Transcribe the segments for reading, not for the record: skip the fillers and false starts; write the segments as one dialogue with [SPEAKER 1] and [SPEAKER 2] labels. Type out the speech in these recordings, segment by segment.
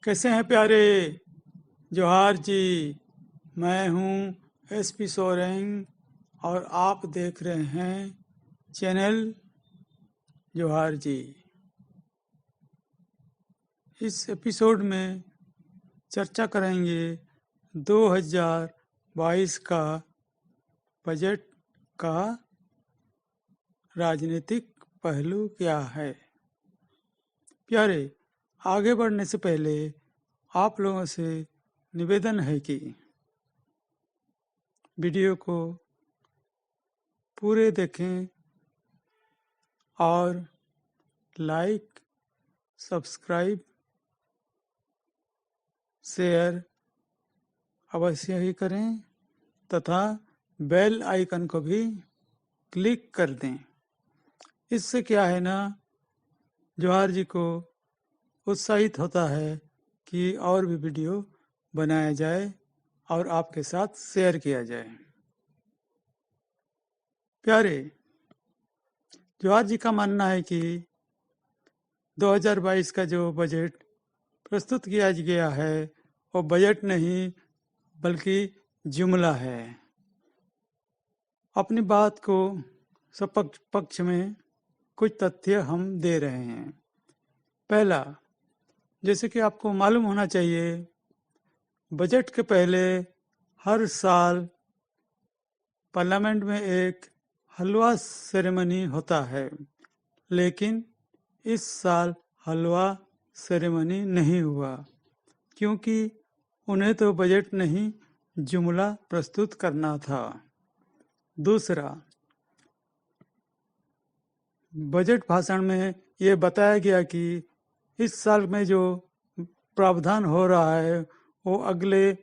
[SPEAKER 1] कैसे हैं प्यारे? जोहार जी। मैं हूँ एसपी सोरेंग और आप देख रहे हैं चैनल जोहार जी। इस एपिसोड में चर्चा करेंगे 2022 का बजट का राजनीतिक पहलू क्या है। प्यारे, आगे बढ़ने से पहले आप लोगों से निवेदन है कि वीडियो को पूरे देखें और लाइक, सब्सक्राइब, शेयर अवश्य ही करें तथा बेल आइकन को भी क्लिक कर दें। इससे क्या है ना, जोहार जी को उत्साहित होता है कि और भी वीडियो बनाया जाए और आपके साथ शेयर किया जाए। प्यारे, जोहार जी का मानना है कि 2022 का जो बजट प्रस्तुत किया गया है वो बजट नहीं बल्कि जुमला है। अपनी बात को सपक्ष पक्ष में कुछ तथ्य हम दे रहे हैं। पहला, जैसे कि आपको मालूम होना चाहिए, बजट के पहले हर साल पार्लियामेंट में एक हलवा सेरेमनी होता है, लेकिन इस साल हलवा सेरेमनी नहीं हुआ क्योंकि उन्हें तो बजट नहीं जुमला प्रस्तुत करना था। दूसरा, बजट भाषण में ये बताया गया कि इस साल में जो प्रावधान हो रहा है वो अगले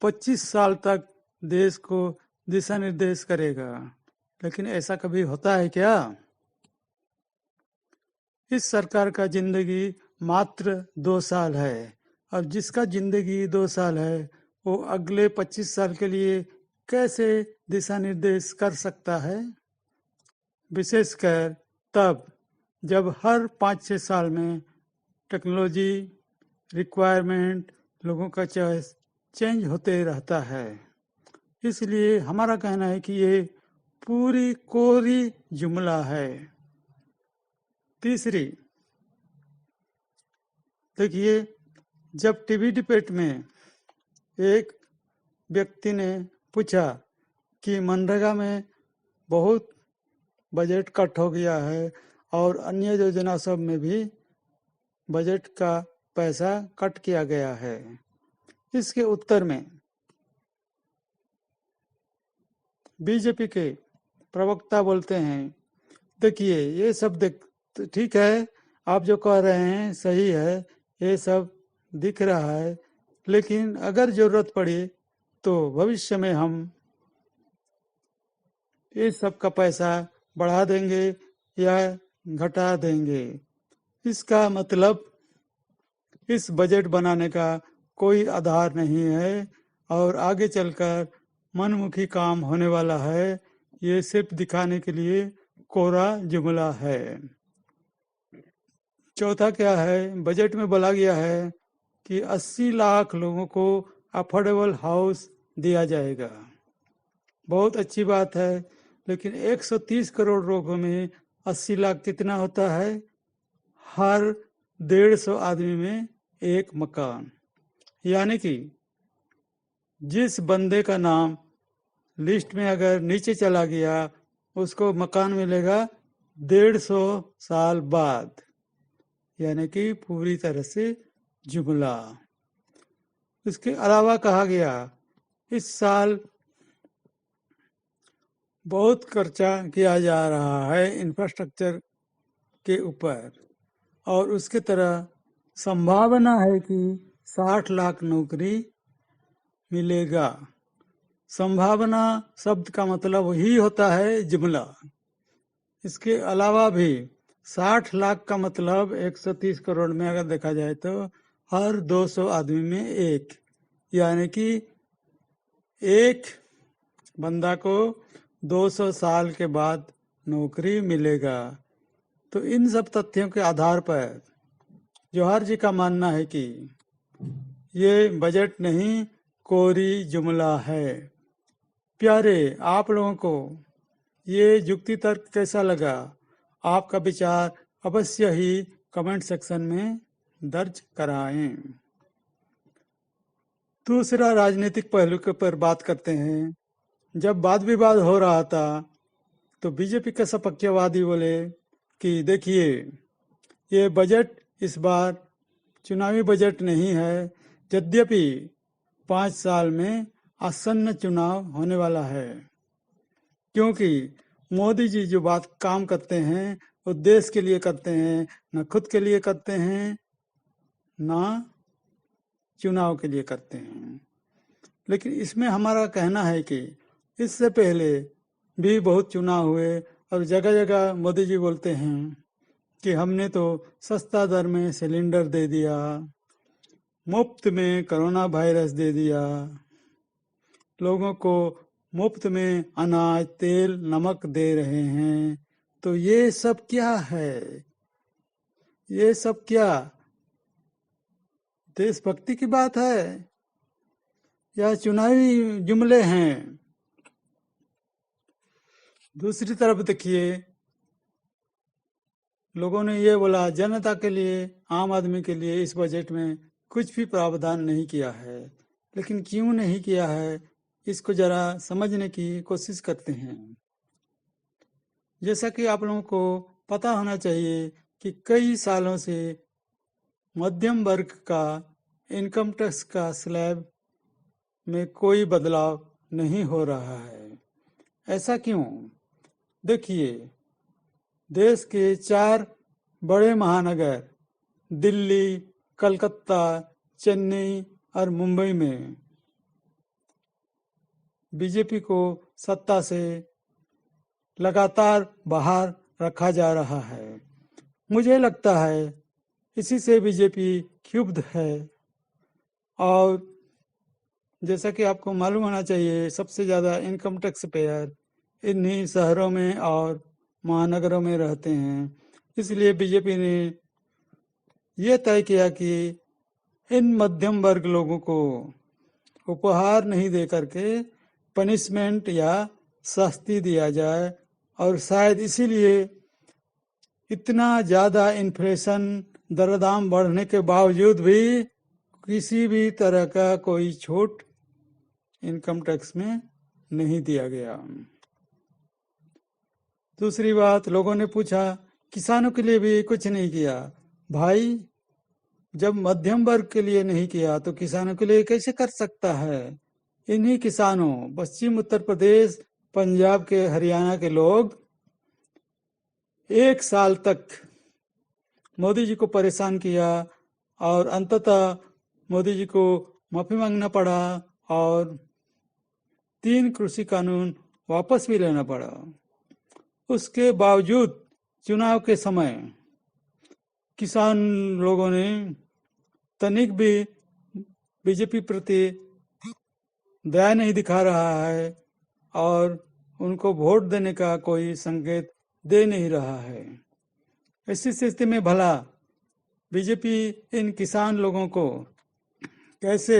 [SPEAKER 1] 25 साल तक देश को दिशा निर्देश करेगा, लेकिन ऐसा कभी होता है क्या? इस सरकार का जिंदगी मात्र 2 साल है और जिसका जिंदगी 2 साल है वो अगले 25 साल के लिए कैसे दिशा निर्देश कर सकता है? विशेषकर तब जब हर 5-6 साल में टेक्नोलॉजी रिक्वायरमेंट, लोगों का चॉइस चेंज होते रहता है। इसलिए हमारा कहना है कि ये पूरी कोरी जुमला है। तीसरी, देखिए, जब टीवी डिबेट में एक व्यक्ति ने पूछा कि मनरेगा में बहुत बजट कट हो गया है और अन्य योजना सब में भी बजट का पैसा कट किया गया है, इसके उत्तर में बीजेपी के प्रवक्ता बोलते हैं, देखिए ये सब ठीक है, आप जो कह रहे हैं सही है, ये सब दिख रहा है, लेकिन अगर जरूरत पड़ी तो भविष्य में हम इस सब का पैसा बढ़ा देंगे या घटा देंगे। इसका मतलब इस बजट बनाने का कोई आधार नहीं है और आगे चलकर मनमुखी काम होने वाला है। ये सिर्फ दिखाने के लिए कोरा जुमला है। चौथा क्या है, बजट में बोला गया है कि 80 लाख लोगों को अफोर्डेबल हाउस दिया जाएगा। बहुत अच्छी बात है, लेकिन 130 करोड़ लोगों में 80 लाख कितना होता है? हर 150 आदमी में एक मकान। यानी कि जिस बंदे का नाम लिस्ट में अगर नीचे चला गया उसको मकान मिलेगा 150 साल बाद, यानी कि पूरी तरह से जुमला। इसके अलावा कहा गया इस साल बहुत खर्चा किया जा रहा है इंफ्रास्ट्रक्चर के ऊपर और उसके तरह संभावना है कि 60 लाख नौकरी मिलेगा। संभावना शब्द का मतलब वही होता है जुमला। इसके अलावा भी 60 लाख का मतलब 130 करोड़ में अगर देखा जाए तो हर 200 आदमी में एक, यानी कि एक बंदा को 200 साल के बाद नौकरी मिलेगा। तो इन सब तथ्यों के आधार पर जोहार जी का मानना है कि ये बजट नहीं, कोरी जुमला है। प्यारे, आप लोगों को ये युक्ति तर्क कैसा लगा? आपका विचार अवश्य ही कमेंट सेक्शन में दर्ज कराएं। दूसरा राजनीतिक पहलू के पर बात करते हैं। जब वाद विवाद हो रहा था तो बीजेपी के सपक्षवादी बोले कि देखिए, ये बजट इस बार चुनावी बजट नहीं है, यद्यपि 5 साल में आसन्न चुनाव होने वाला है, क्योंकि मोदी जी जो बात काम करते हैं वो देश के लिए करते हैं, न खुद के लिए करते हैं, न चुनाव के लिए करते हैं। लेकिन इसमें हमारा कहना है कि इससे पहले भी बहुत चुनाव हुए और जगह जगह मोदी जी बोलते हैं कि हमने तो सस्ता दर में सिलेंडर दे दिया, मुफ्त में कोरोना वायरस दे दिया, लोगों को मुफ्त में अनाज, तेल, नमक दे रहे हैं। तो ये सब क्या है? ये सब क्या देशभक्ति की बात है या चुनावी जुमले हैं? दूसरी तरफ देखिए, लोगों ने ये बोला जनता के लिए, आम आदमी के लिए इस बजट में कुछ भी प्रावधान नहीं किया है। लेकिन क्यों नहीं किया है, इसको जरा समझने की कोशिश करते हैं। जैसा कि आप लोगों को पता होना चाहिए कि कई सालों से मध्यम वर्ग का इनकम टैक्स का स्लैब में कोई बदलाव नहीं हो रहा है। ऐसा क्यों? देखिए, देश के 4 बड़े महानगर दिल्ली, कलकत्ता, चेन्नई और मुंबई में बीजेपी को सत्ता से लगातार बाहर रखा जा रहा है। मुझे लगता है इसी से बीजेपी क्षुब्ध है। और जैसा कि आपको मालूम होना चाहिए, सबसे ज़्यादा इनकम टैक्स पेयर इन्हीं शहरों में और महानगरों में रहते हैं। इसलिए बीजेपी ने यह तय किया कि इन मध्यम वर्ग लोगों को उपहार नहीं दे करके पनिशमेंट या सख्ती दिया जाए। और शायद इसीलिए इतना ज़्यादा इन्फ्लेशन, दरदाम बढ़ने के बावजूद भी किसी भी तरह का कोई छूट इनकम टैक्स में नहीं दिया गया। दूसरी बात, लोगों ने पूछा किसानों के लिए भी कुछ नहीं किया। भाई, जब मध्यम वर्ग के लिए नहीं किया तो किसानों के लिए कैसे कर सकता है? इन्हीं किसानों, पश्चिम उत्तर प्रदेश, पंजाब के, हरियाणा के लोग 1 साल तक मोदी जी को परेशान किया और अंततः मोदी जी को माफी मांगना पड़ा और 3 कृषि कानून वापस भी लेना पड़ा। उसके बावजूद चुनाव के समय किसान लोगों ने तनिक भी बीजेपी प्रति दया नहीं दिखा रहा है और उनको वोट देने का कोई संकेत दे नहीं रहा है। ऐसी स्थिति में भला बीजेपी इन किसान लोगों को कैसे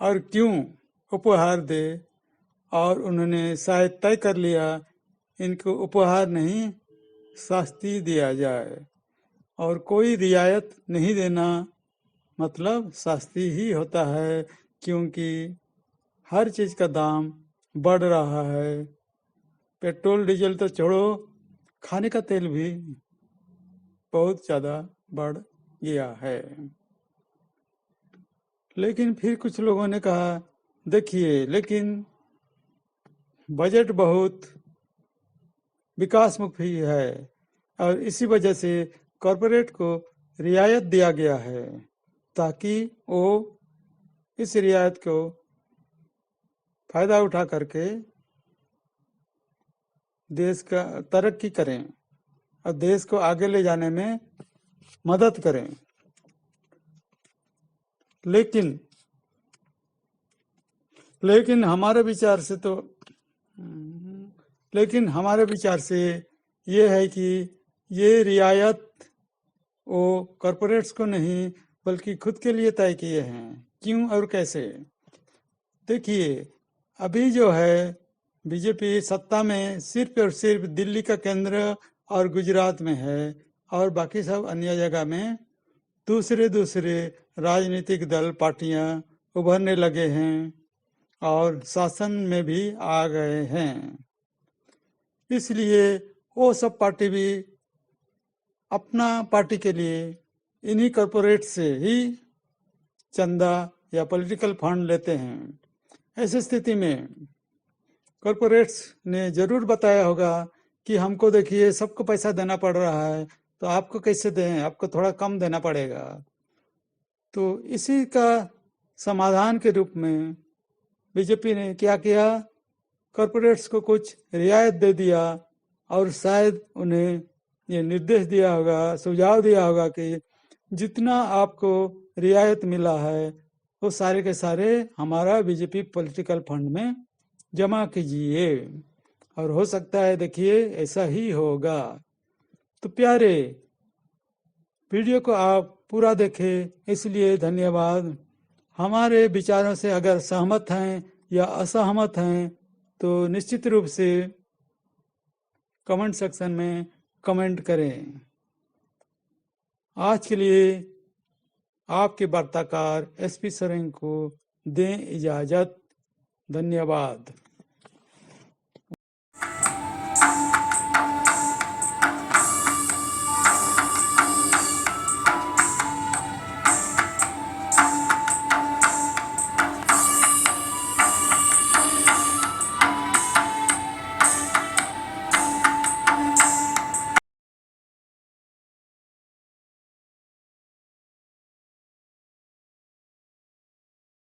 [SPEAKER 1] और क्यों उपहार दे? और उन्होंने शायद तय कर लिया इनको उपहार नहीं, शास्ति दिया जाए। और कोई रियायत नहीं देना मतलब शास्ति ही होता है, क्योंकि हर चीज़ का दाम बढ़ रहा है। पेट्रोल डीजल तो छोड़ो, खाने का तेल भी बहुत ज़्यादा बढ़ गया है। लेकिन फिर कुछ लोगों ने कहा देखिए, लेकिन बजट बहुत विकासमुखी है और इसी वजह से कॉरपोरेट को रियायत दिया गया है ताकि वो इस रियायत को फायदा उठा करके देश का तरक्की करें और देश को आगे ले जाने में मदद करें। लेकिन हमारे विचार से ये है कि ये रियायत वो कॉरपोरेट्स को नहीं बल्कि खुद के लिए तय किए हैं, क्यों और कैसे? देखिए, अभी जो है बीजेपी सत्ता में सिर्फ और सिर्फ दिल्ली का केंद्र और गुजरात में है, और बाकी सब अन्य जगह में दूसरे दूसरे राजनीतिक दल पार्टियां उभरने लगे हैं और शासन में भी आ गए हैं। इसलिए वो सब पार्टी भी अपना पार्टी के लिए इन्हीं कॉरपोरेट से ही चंदा या पॉलिटिकल फंड लेते हैं। ऐसी स्थिति में कॉरपोरेट्स ने जरूर बताया होगा कि हमको देखिए सबको पैसा देना पड़ रहा है, तो आपको कैसे दें, आपको थोड़ा कम देना पड़ेगा। तो इसी का समाधान के रूप में बीजेपी ने क्या किया, कॉरपोरेट्स को कुछ रियायत दे दिया, और शायद उन्हें ये निर्देश दिया होगा, सुझाव दिया होगा कि जितना आपको रियायत मिला है वो सारे के सारे हमारा बीजेपी पॉलिटिकल फंड में जमा कीजिए। और हो सकता है देखिए ऐसा ही होगा। तो प्यारे, वीडियो को आप पूरा देखें इसलिए धन्यवाद। हमारे विचारों से अगर सहमत हैं या असहमत हैं तो निश्चित रूप से कमेंट सेक्शन में कमेंट करें। आज के लिए आपके वार्ताकार एसपी सोरेन को दें इजाजत। धन्यवाद।